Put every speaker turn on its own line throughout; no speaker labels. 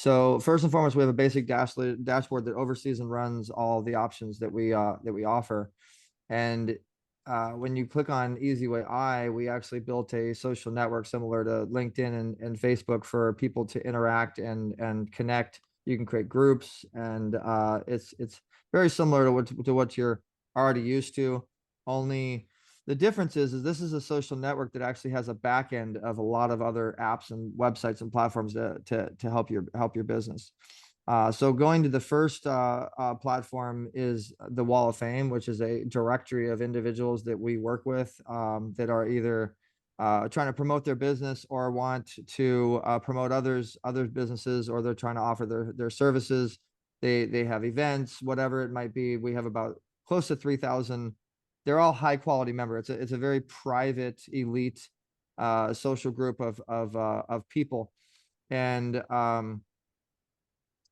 So first and foremost, we have a basic dashboard that oversees and runs all the options that we offer. And when you click on eZWay, we actually built a social network similar to LinkedIn and Facebook for people to interact and connect. You can create groups, and it's very similar to what you're already used to. Only the difference is this is a social network that actually has a back end of a lot of other apps and websites and platforms to help your business. So going to the first platform is the Wall of Fame, which is a directory of individuals that we work with that are either trying to promote their business or want to promote others businesses, or they're trying to offer their services. They have events, whatever it might be. We have about close to 3,000. They're all high quality members. It's a very private, elite social group of people, and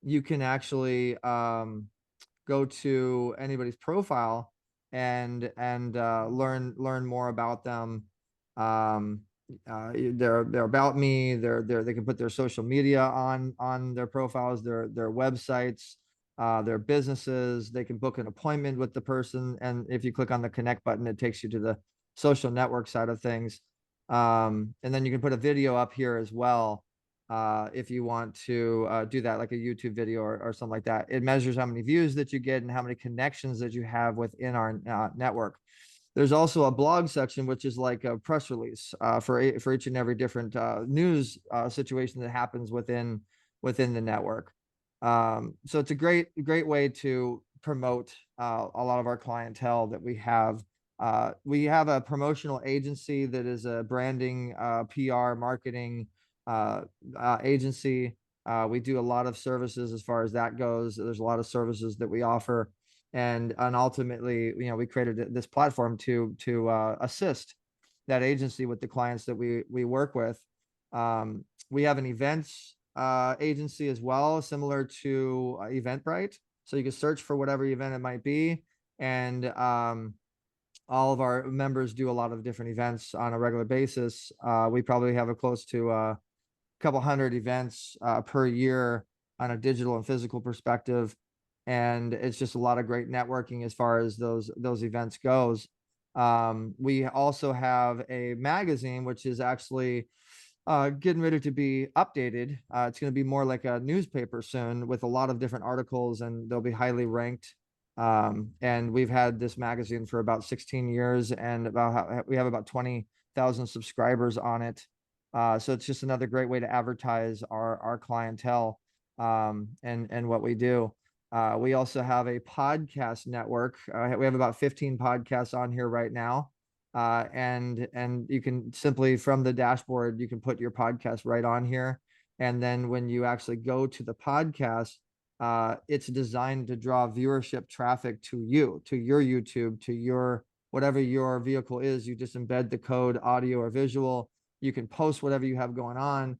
you can actually go to anybody's profile and learn more about them. Um, they're about me. They can put their social media on their profiles, their websites, their businesses. They can book an appointment with the person, and if you click on the connect button, it takes you to the social network side of things. And then you can put a video up here as well if you want to do that, like a YouTube video or something like that. It measures how many views that you get and how many connections that you have within our network. There's also a blog section, which is like a press release for each and every different news situation that happens within the network. So it's a great way to promote a lot of our clientele that we have. We have a promotional agency that is a branding, PR, marketing agency. We do a lot of services as far as that goes. There's a lot of services that we offer, and ultimately, we created this platform to assist that agency with the clients that we work with. We have an events agency as well, similar to Eventbrite. So you can search for whatever event it might be, and all of our members do a lot of different events on a regular basis. We probably have a close to couple hundred events per year on a digital and physical perspective, and it's just a lot of great networking as far as those events goes. We also have a magazine which is actually getting ready to be updated. It's going to be more like a newspaper soon with a lot of different articles, and they'll be highly ranked. And we've had this magazine for about 16 years, and we have about 20,000 subscribers on it. So it's just another great way to advertise our clientele and what we do. We also have a podcast network. We have about 15 podcasts on here right now. And you can simply from the dashboard, you can put your podcast right on here. And then when you actually go to the podcast, it's designed to draw viewership traffic to you, to your YouTube, to your whatever your vehicle is. You just embed the code audio or visual. You can post whatever you have going on.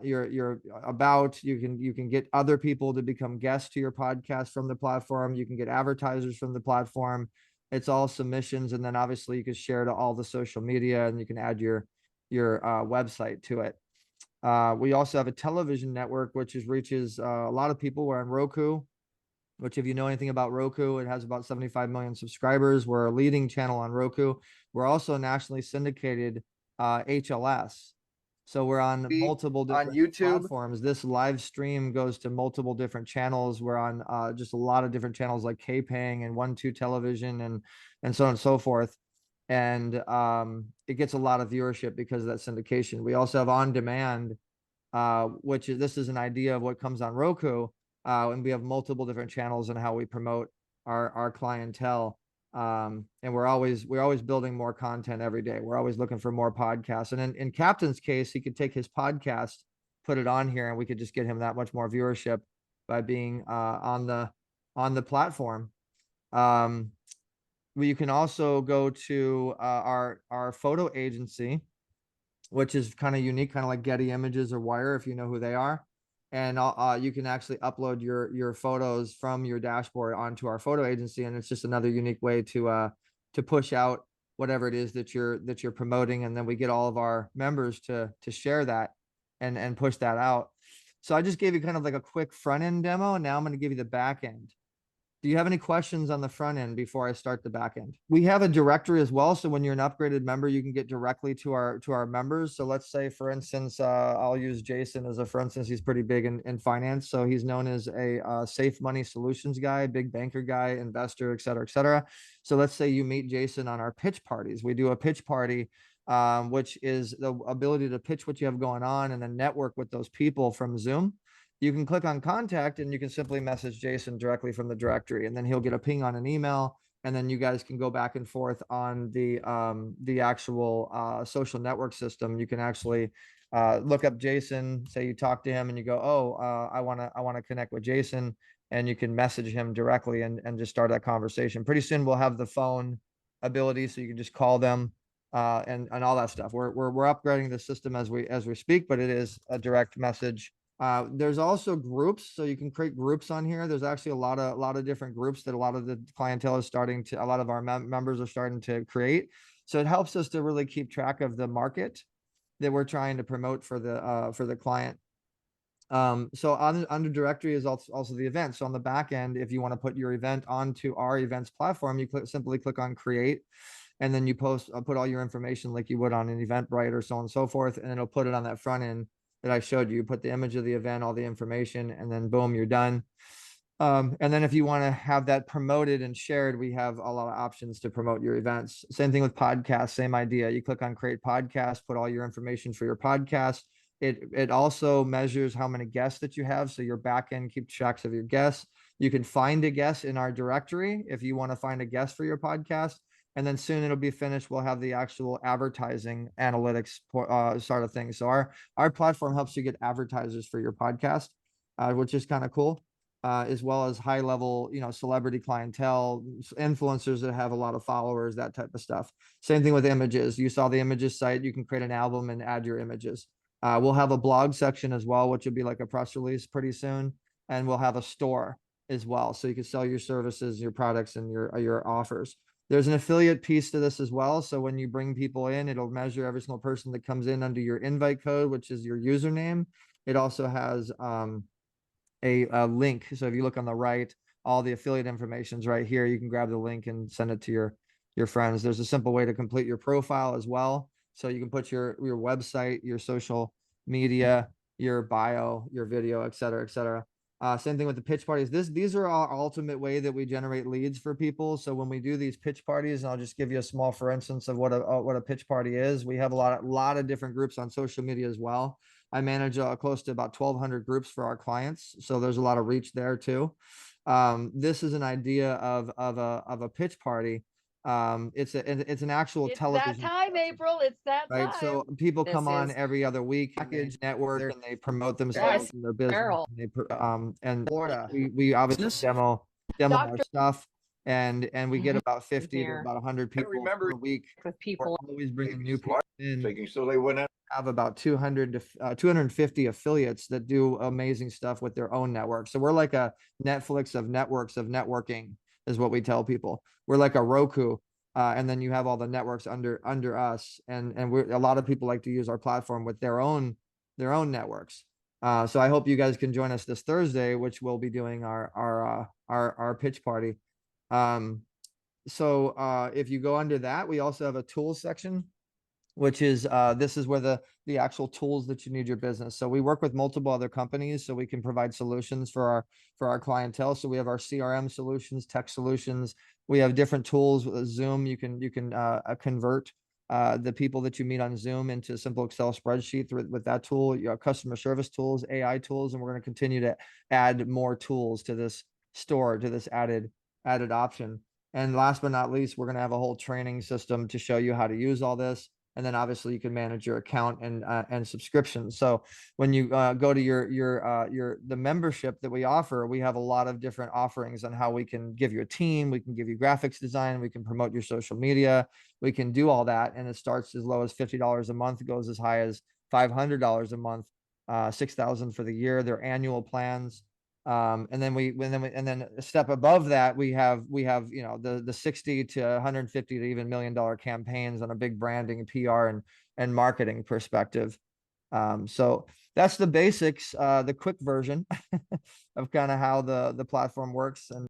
You're about, you can get other people to become guests to your podcast from the platform. You can get advertisers from the platform. It's all submissions, and then obviously you can share to all the social media, and you can add your website to it. We also have a television network which reaches a lot of people. We're on Roku, which, if you know anything about Roku, it has about 75 million subscribers. We're a leading channel on Roku. We're also nationally syndicated HLS. So we're on multiple
On
different
YouTube.
platforms. This live stream goes to multiple different channels. We're on just a lot of different channels like K-Pang and 1-2 Television and so on and so forth. And it gets a lot of viewership because of that syndication. We also have on demand, which is this is an idea of what comes on Roku. And we have multiple different channels and how we promote our clientele. And we're always building more content every day. We're always looking for more podcasts. And in Captain's case, he could take his podcast, put it on here, and we could just get him that much more viewership by being on the platform. Um, you can also go to our photo agency, which is kind of unique, kind of like Getty Images or Wire, if you know who they are. And you can actually upload your photos from your dashboard onto our photo agency, and it's just another unique way to push out whatever it is that you're promoting, and then we get all of our members to share that and push that out. So I just gave you kind of like a quick front end demo, and now I'm going to give you the back end. Do you have any questions on the front end before I start the back end? We have a directory as well. So when you're an upgraded member, you can get directly to our members. So let's say, for instance, I'll use Jason as a, for instance, he's pretty big in finance. So he's known as a safe money solutions guy, big banker guy, investor, et cetera, et cetera. So let's say you meet Jason on our pitch parties. We do a pitch party, which is the ability to pitch what you have going on and then network with those people from Zoom. You can click on contact and you can simply message Jason directly from the directory, and then he'll get a ping on an email, and then you guys can go back and forth on the actual social network system. You can actually look up Jason, say you talk to him and you go, oh, I want to connect with Jason, and you can message him directly and just start that conversation. Pretty soon we'll have the phone ability, so you can just call them and all that stuff. We're upgrading the system as we speak, but it is a direct message. There's also groups, so you can create groups on here. There's actually a lot of different groups that a lot of the clientele is starting to, a lot of our members are starting to create. So it helps us to really keep track of the market that we're trying to promote for the client. So under directory is also the event. So on the back end, if you want to put your event onto our events platform, you simply click on create, and then you put all your information like you would on an Eventbrite or so on and so forth, and it'll put it on that front end that I showed you. You put the image of the event, all the information, and then boom, you're done. And then if you want to have that promoted and shared, we have a lot of options to promote your events. Same thing with podcasts, same idea. You click on create podcast, put all your information for your podcast. It also measures how many guests that you have. So your backend keeps tracks of your guests. You can find a guest in our directory if you want to find a guest for your podcast. And then soon it'll be finished. We'll have the actual advertising analytics sort of thing. So our platform helps you get advertisers for your podcast, which is kind of cool. As well as high level, celebrity clientele, influencers that have a lot of followers, that type of stuff. Same thing with images. You saw the images site. You can create an album and add your images. We'll have a blog section as well, which will be like a press release pretty soon. And we'll have a store as well. So you can sell your services, your products, and your offers. There's an affiliate piece to this as well. So when you bring people in, it'll measure every single person that comes in under your invite code, which is your username. It also has a link. So if you look on the right, all the affiliate information is right here. You can grab the link and send it to your friends. There's a simple way to complete your profile as well. So you can put your website, your social media, your bio, your video, et cetera, et cetera. Same thing with the pitch parties. These are our ultimate way that we generate leads for people. So when we do these pitch parties, and I'll just give you a small, for instance, of what a pitch party is. We have a lot of different groups on social media as well. I manage close to about 1,200 groups for our clients, so there's a lot of reach there too. This is an idea of a pitch party. It's an actual television.
It's that time, April. It's that time.
Right. So people come on every other week, package network, and they promote themselves and their business. And Florida, we obviously demo our stuff, and we get about 50 to about 100 people per week.
With people,
we're always bringing new people in.
So they went out.
Have about 200 to 250 affiliates that do amazing stuff with their own network. So we're like a Netflix of networks of networking, is what we tell people. We're like a Roku. And then you have all the networks under us, and a lot of people like to use our platform with their own networks. So I hope you guys can join us this Thursday, which we'll be doing our pitch party. So if you go under that, we also have a tools section, which is this is where the actual tools that you need your business. So we work with multiple other companies, so we can provide solutions for our clientele. So we have our CRM solutions, tech solutions. We have different tools. Zoom, you can convert the people that you meet on Zoom into simple Excel spreadsheet with that tool. You have customer service tools, AI tools, and we're going to continue to add more tools to this store, to this added option. And last but not least, we're going to have a whole training system to show you how to use all this. And then obviously you can manage your account and subscriptions. So when you go to the membership that we offer, we have a lot of different offerings on how we can give you a team, we can give you graphics design, we can promote your social media, we can do all that. And it starts as low as $50 a month, goes as high as $500 a month, $6,000 for the year. They're annual plans. And then a step above that, we have the 60 to 150 to even $1 million campaigns on a big branding, PR, and marketing perspective. So that's the basics, the quick version of kind of how the platform works. And